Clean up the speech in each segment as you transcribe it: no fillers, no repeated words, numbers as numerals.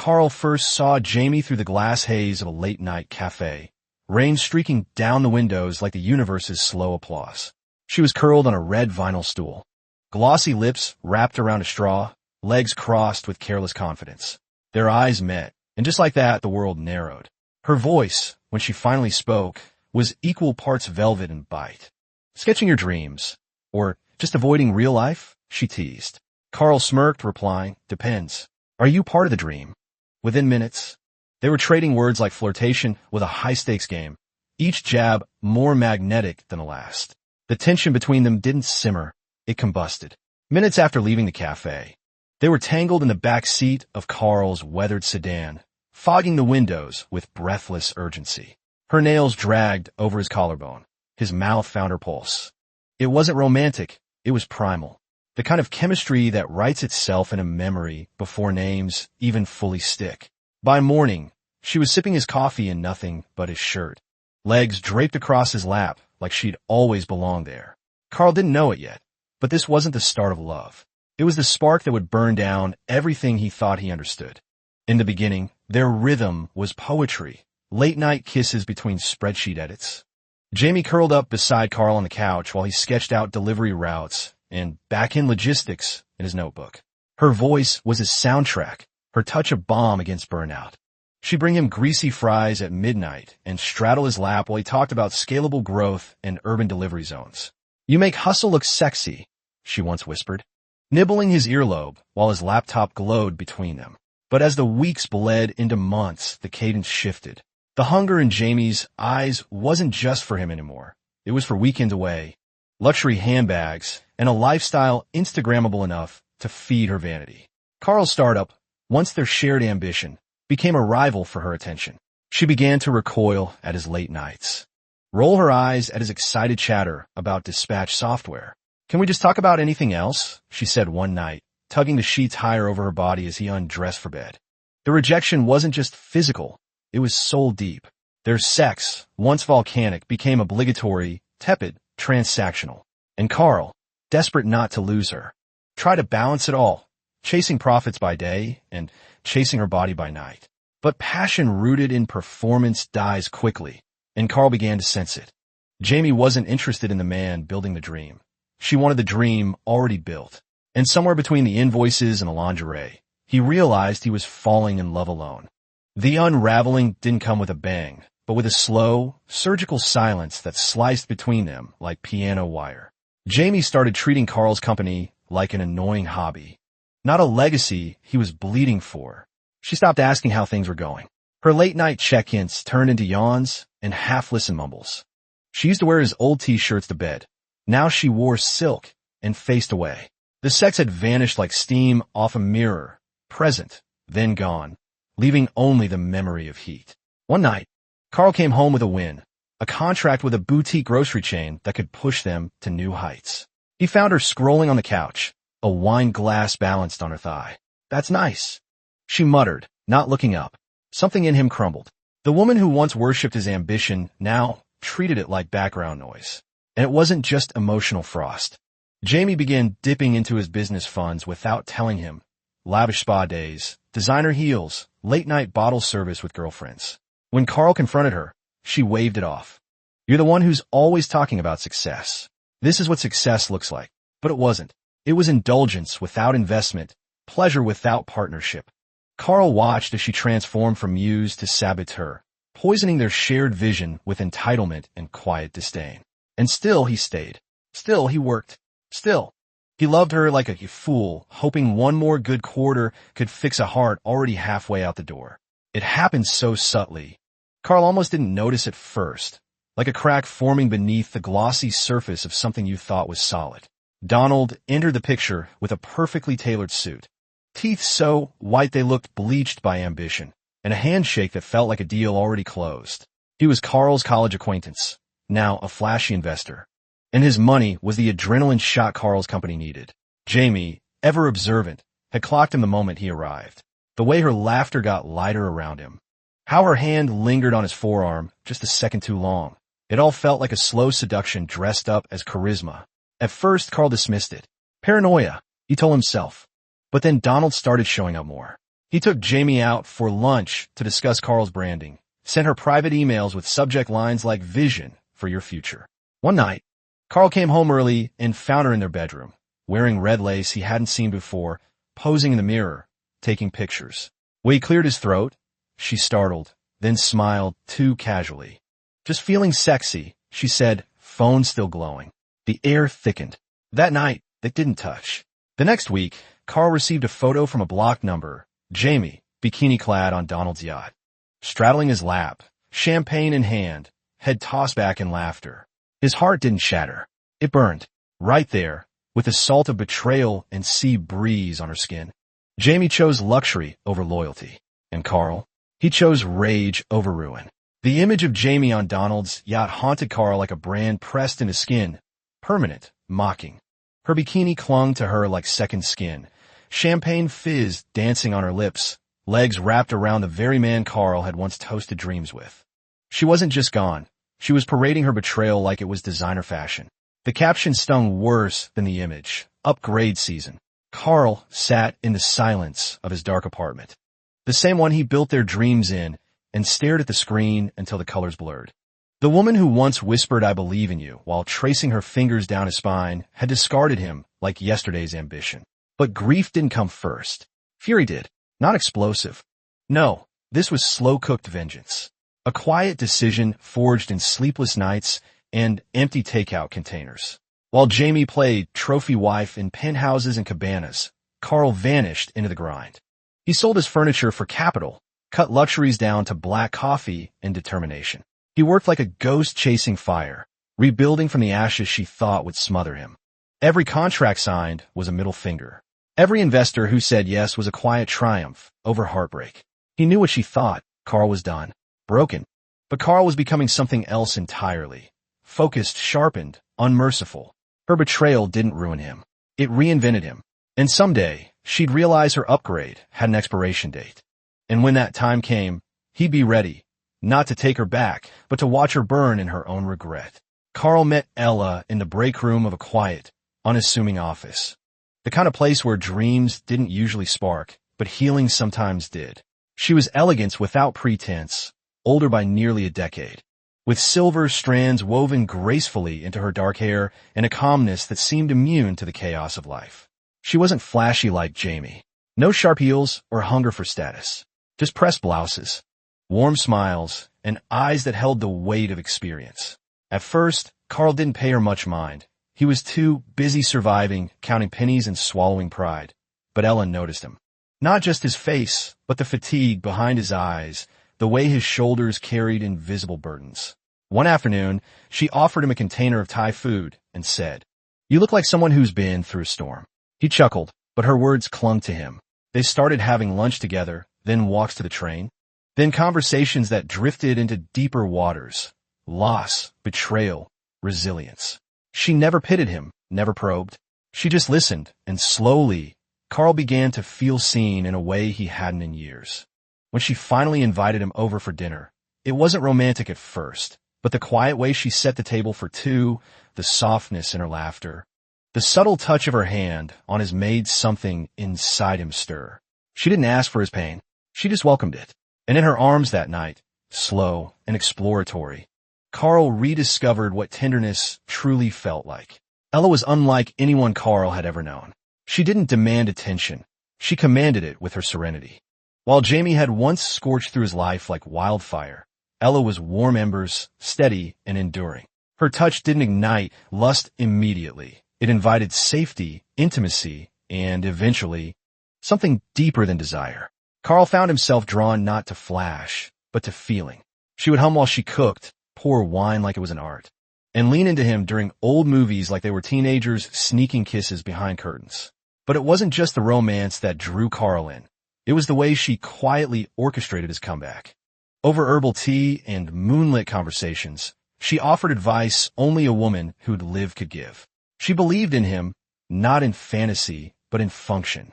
Carl first saw Jamie through the glass haze of a late-night cafe, rain streaking down the windows like the universe's slow applause. She was curled on a red vinyl stool, glossy lips wrapped around a straw, legs crossed with careless confidence. Their eyes met, and just like that, the world narrowed. Her voice, when she finally spoke, was equal parts velvet and bite. "Sketching your dreams, or just avoiding real life?" she teased. Carl smirked, replying, "Depends. Are you part of the dream?" Within minutes, they were trading words like flirtation with a high-stakes game, each jab more magnetic than the last. The tension between them didn't simmer, it combusted. Minutes after leaving the cafe, they were tangled in the back seat of Carl's weathered sedan, fogging the windows with breathless urgency. Her nails dragged over his collarbone. His mouth found her pulse. It wasn't romantic, it was primal. The kind of chemistry that writes itself in a memory before names even fully stick. By morning, she was sipping his coffee in nothing but his shirt, legs draped across his lap like she'd always belonged there. Carl didn't know it yet, but this wasn't the start of love. It was the spark that would burn down everything he thought he understood. In the beginning, their rhythm was poetry, late-night kisses between spreadsheet edits. Jamie curled up beside Carl on the couch while he sketched out delivery routes and back-end logistics in his notebook. Her voice was his soundtrack, her touch a balm against burnout. She'd bring him greasy fries at midnight and straddle his lap while he talked about scalable growth and urban delivery zones. "You make hustle look sexy," she once whispered, nibbling his earlobe while his laptop glowed between them. But as the weeks bled into months, the cadence shifted. The hunger in Jamie's eyes wasn't just for him anymore. It was for weekends away, luxury handbags, and a lifestyle Instagrammable enough to feed her vanity. Carl's startup, once their shared ambition, became a rival for her attention. She began to recoil at his late nights, roll her eyes at his excited chatter about dispatch software. "Can we just talk about anything else?" she said one night, tugging the sheets higher over her body as he undressed for bed. The rejection wasn't just physical, it was soul-deep. Their sex, once volcanic, became obligatory, tepid, transactional. And Carl, desperate not to lose her, tried to balance it all, chasing profits by day and chasing her body by night. But passion rooted in performance dies quickly, and Carl began to sense it. Jamie wasn't interested in the man building the dream. She wanted the dream already built. And somewhere between the invoices and the lingerie, he realized he was falling in love alone. The unraveling didn't come with a bang, but with a slow, surgical silence that sliced between them like piano wire. Jamie started treating Carl's company like an annoying hobby, not a legacy he was bleeding for. She stopped asking how things were going. Her late-night check-ins turned into yawns and half-listened mumbles. She used to wear his old t-shirts to bed. Now she wore silk and faced away. The sex had vanished like steam off a mirror, present, then gone, leaving only the memory of heat. One night, Carl came home with a win, a contract with a boutique grocery chain that could push them to new heights. He found her scrolling on the couch, a wine glass balanced on her thigh. "That's nice," she muttered, not looking up. Something in him crumbled. The woman who once worshipped his ambition now treated it like background noise. And it wasn't just emotional frost. Jamie began dipping into his business funds without telling him. Lavish spa days, designer heels, late-night bottle service with girlfriends. When Carl confronted her, she waved it off. "You're the one who's always talking about success. This is what success looks like." But it wasn't. It was indulgence without investment, pleasure without partnership. Carl watched as she transformed from muse to saboteur, poisoning their shared vision with entitlement and quiet disdain. And still he stayed. Still he worked. Still, he loved her like a fool, hoping one more good quarter could fix a heart already halfway out the door. It happened so subtly. Carl almost didn't notice at first, like a crack forming beneath the glossy surface of something you thought was solid. Donald entered the picture with a perfectly tailored suit, teeth so white they looked bleached by ambition, and a handshake that felt like a deal already closed. He was Carl's college acquaintance, now a flashy investor. And his money was the adrenaline shot Carl's company needed. Jamie, ever observant, had clocked him the moment he arrived. The way her laughter got lighter around him. How her hand lingered on his forearm just a second too long. It all felt like a slow seduction dressed up as charisma. At first, Carl dismissed it. Paranoia, he told himself. But then Donald started showing up more. He took Jamie out for lunch to discuss Carl's branding, sent her private emails with subject lines like vision for your future. One night, Carl came home early and found her in their bedroom, wearing red lace he hadn't seen before, posing in the mirror, taking pictures. When he cleared his throat, she startled, then smiled too casually. Just feeling sexy, she said, phone still glowing. The air thickened. That night, they didn't touch. The next week, Carl received a photo from a blocked number, Jamie, bikini-clad on Donald's yacht. Straddling his lap, champagne in hand, head tossed back in laughter. His heart didn't shatter. It burned, right there, with the salt of betrayal and sea breeze on her skin. Jamie chose luxury over loyalty. And Carl? He chose rage over ruin. The image of Jamie on Donald's yacht haunted Carl like a brand pressed into skin, permanent, mocking. Her bikini clung to her like second skin. Champagne fizzed dancing on her lips, legs wrapped around the very man Carl had once toasted dreams with. She wasn't just gone. She was parading her betrayal like it was designer fashion. The caption stung worse than the image. Upgrade season. Carl sat in the silence of his dark apartment, the same one he built their dreams in, and stared at the screen until the colors blurred. The woman who once whispered, "I believe in you," while tracing her fingers down his spine, had discarded him like yesterday's ambition. But grief didn't come first. Fury did. Not explosive. No, this was slow-cooked vengeance. A quiet decision forged in sleepless nights and empty takeout containers. While Jamie played trophy wife in penthouses and cabanas, Carl vanished into the grind. He sold his furniture for capital, cut luxuries down to black coffee and determination. He worked like a ghost chasing fire, rebuilding from the ashes she thought would smother him. Every contract signed was a middle finger. Every investor who said yes was a quiet triumph over heartbreak. He knew what she thought. Carl was done. Broken. But Carl was becoming something else entirely. Focused, sharpened, unmerciful. Her betrayal didn't ruin him. It reinvented him. And someday, she'd realize her upgrade had an expiration date. And when that time came, he'd be ready, not to take her back, but to watch her burn in her own regret. Carl met Ella in the break room of a quiet, unassuming office. The kind of place where dreams didn't usually spark, but healing sometimes did. She was elegance without pretense, older by nearly a decade, with silver strands woven gracefully into her dark hair and a calmness that seemed immune to the chaos of life. She wasn't flashy like Jamie. No sharp heels or hunger for status. Just pressed blouses, warm smiles, and eyes that held the weight of experience. At first, Carl didn't pay her much mind. He was too busy surviving, counting pennies and swallowing pride. But Ellen noticed him. Not just his face, but the fatigue behind his eyes, the way his shoulders carried invisible burdens. One afternoon, she offered him a container of Thai food and said, "You look like someone who's been through a storm." He chuckled, but her words clung to him. They started having lunch together, then walks to the train, then conversations that drifted into deeper waters. Loss, betrayal, resilience. She never pitted him, never probed. She just listened, and slowly, Carl began to feel seen in a way he hadn't in years. When she finally invited him over for dinner, it wasn't romantic at first, but the quiet way she set the table for two, the softness in her laughter, the subtle touch of her hand on his made something inside him stir. She didn't ask for his pain. She just welcomed it. And in her arms that night, slow and exploratory, Carl rediscovered what tenderness truly felt like. Ella was unlike anyone Carl had ever known. She didn't demand attention. She commanded it with her serenity. While Jamie had once scorched through his life like wildfire, Ella was warm embers, steady and enduring. Her touch didn't ignite lust immediately. It invited safety, intimacy, and eventually, something deeper than desire. Carl found himself drawn not to flash, but to feeling. She would hum while she cooked, pour wine like it was an art, and lean into him during old movies like they were teenagers sneaking kisses behind curtains. But it wasn't just the romance that drew Carl in. It was the way she quietly orchestrated his comeback. Over herbal tea and moonlit conversations, she offered advice only a woman who'd lived could give. She believed in him, not in fantasy, but in function.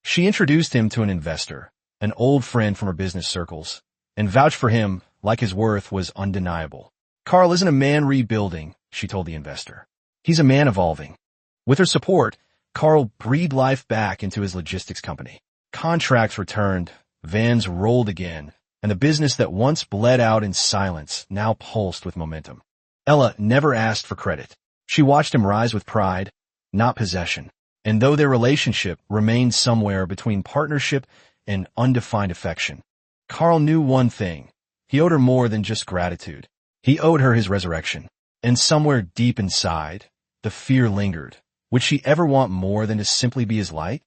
She introduced him to an investor, an old friend from her business circles, and vouched for him like his worth was undeniable. "Carl isn't a man rebuilding," she told the investor. "He's a man evolving." With her support, Carl breathed life back into his logistics company. Contracts returned, Vans rolled again, and the business that once bled out in silence now pulsed with momentum. Ella never asked for credit. She watched him rise with pride, not possession. And though their relationship remained somewhere between partnership and undefined affection, Carl knew one thing. He owed her more than just gratitude. He owed her his resurrection. And somewhere deep inside, the fear lingered. Would she ever want more than to simply be his light?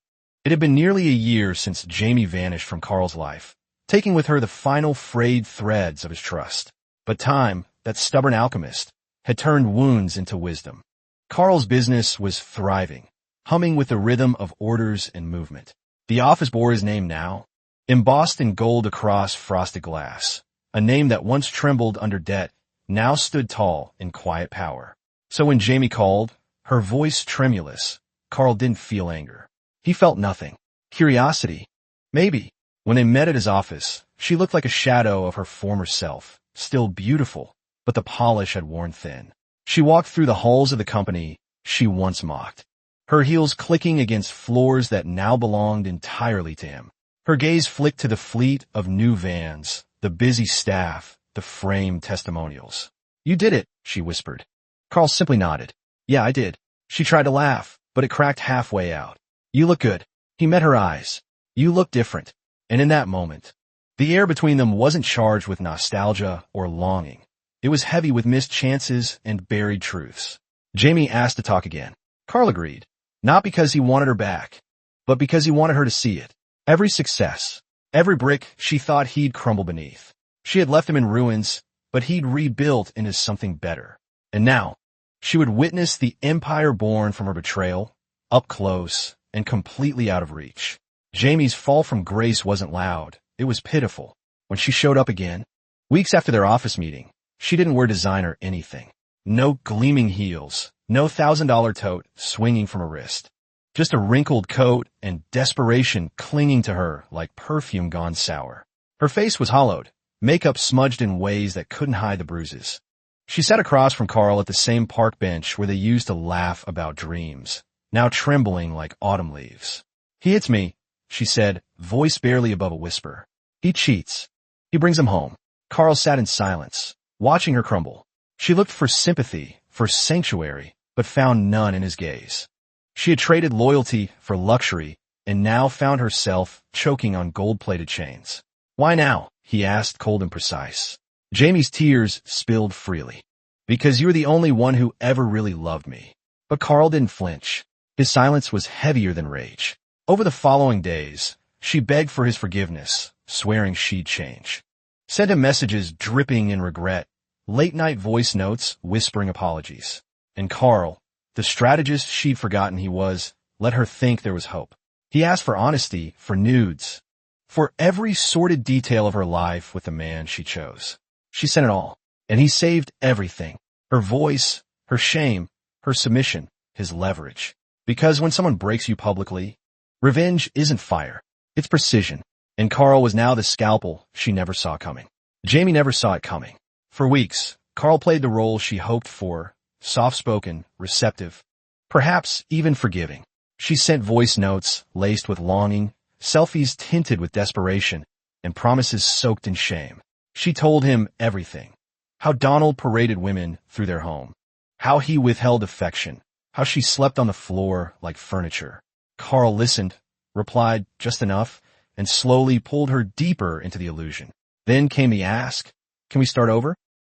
It had been nearly a year since Jamie vanished from Carl's life, taking with her the final frayed threads of his trust. But time, that stubborn alchemist, had turned wounds into wisdom. Carl's business was thriving, humming with the rhythm of orders and movement. The office bore his name now, embossed in gold across frosted glass. A name that once trembled under debt now stood tall in quiet power. So when Jamie called, her voice tremulous, Carl didn't feel anger. He felt nothing. Curiosity. Maybe. When they met at his office, she looked like a shadow of her former self, still beautiful, but the polish had worn thin. She walked through the halls of the company she once mocked, her heels clicking against floors that now belonged entirely to him. Her gaze flicked to the fleet of new vans, the busy staff, the framed testimonials. "You did it," she whispered. Carl simply nodded. "Yeah, I did." She tried to laugh, but it cracked halfway out. "You look good." He met her eyes. "You look different." And in that moment, the air between them wasn't charged with nostalgia or longing. It was heavy with missed chances and buried truths. Jamie asked to talk again. Carl agreed, not because he wanted her back, but because he wanted her to see it. Every success, every brick she thought he'd crumble beneath. She had left him in ruins, but he'd rebuilt into something better. And now, she would witness the empire born from her betrayal, up close and completely out of reach. Jamie's fall from grace wasn't loud. It was pitiful. When she showed up again, weeks after their office meeting, she didn't wear designer anything. No gleaming heels, no $1,000 tote swinging from her wrist. Just a wrinkled coat and desperation clinging to her like perfume gone sour. Her face was hollowed, makeup smudged in ways that couldn't hide the bruises. She sat across from Carl at the same park bench where they used to laugh about dreams, now trembling like autumn leaves. "He hits me," she said, voice barely above a whisper. "He cheats. He brings him home." Carl sat in silence, watching her crumble. She looked for sympathy, for sanctuary, but found none in his gaze. She had traded loyalty for luxury and now found herself choking on gold-plated chains. "Why now?" he asked, cold and precise. Jamie's tears spilled freely. "Because you're the only one who ever really loved me." But Carl didn't flinch. His silence was heavier than rage. Over the following days, she begged for his forgiveness, swearing she'd change. Sent him messages dripping in regret, late-night voice notes whispering apologies. And Carl, the strategist she'd forgotten he was, let her think there was hope. He asked for honesty, for nudes, for every sordid detail of her life with the man she chose. She sent it all, and he saved everything. Her voice, her shame, her submission, his leverage. Because when someone breaks you publicly, revenge isn't fire, it's precision. And Carl was now the scalpel she never saw coming. Jamie never saw it coming. For weeks, Carl played the role she hoped for, soft-spoken, receptive, perhaps even forgiving. She sent voice notes laced with longing, selfies tinted with desperation, and promises soaked in shame. She told him everything. How Donald paraded women through their home. How he withheld affection. How she slept on the floor like furniture. Carl listened, replied just enough, and slowly pulled her deeper into the illusion. Then came the ask, "Can we start over?"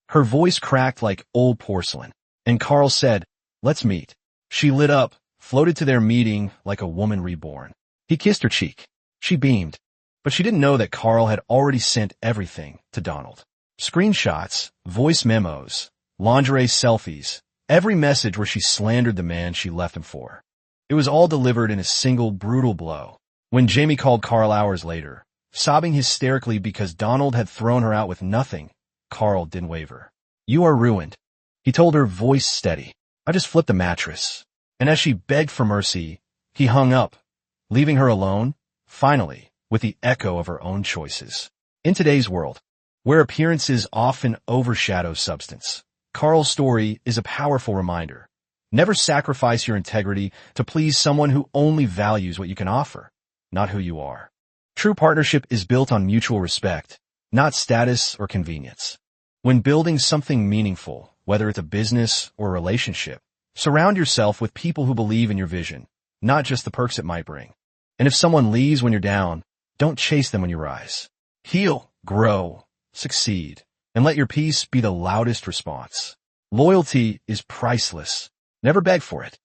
Her voice cracked like old porcelain, and Carl said, "Let's meet." She lit up, floated to their meeting like a woman reborn. He kissed her cheek. She beamed, but she didn't know that Carl had already sent everything to Donald. Screenshots, voice memos, lingerie selfies, every message where she slandered the man she left him for. It was all delivered in a single brutal blow. When Jamie called Carl hours later, sobbing hysterically because Donald had thrown her out with nothing, Carl didn't waver. "You are ruined," he told her, voice steady. "I just flipped the mattress." And as she begged for mercy, he hung up, leaving her alone, finally, with the echo of her own choices. In today's world, where appearances often overshadow substance, Carl's story is a powerful reminder. Never sacrifice your integrity to please someone who only values what you can offer, not who you are. True partnership is built on mutual respect, not status or convenience. When building something meaningful, whether it's a business or a relationship, surround yourself with people who believe in your vision, not just the perks it might bring. And if someone leaves when you're down, don't chase them when you rise. Heal, grow, succeed, and let your peace be the loudest response. Loyalty is priceless. Never beg for it.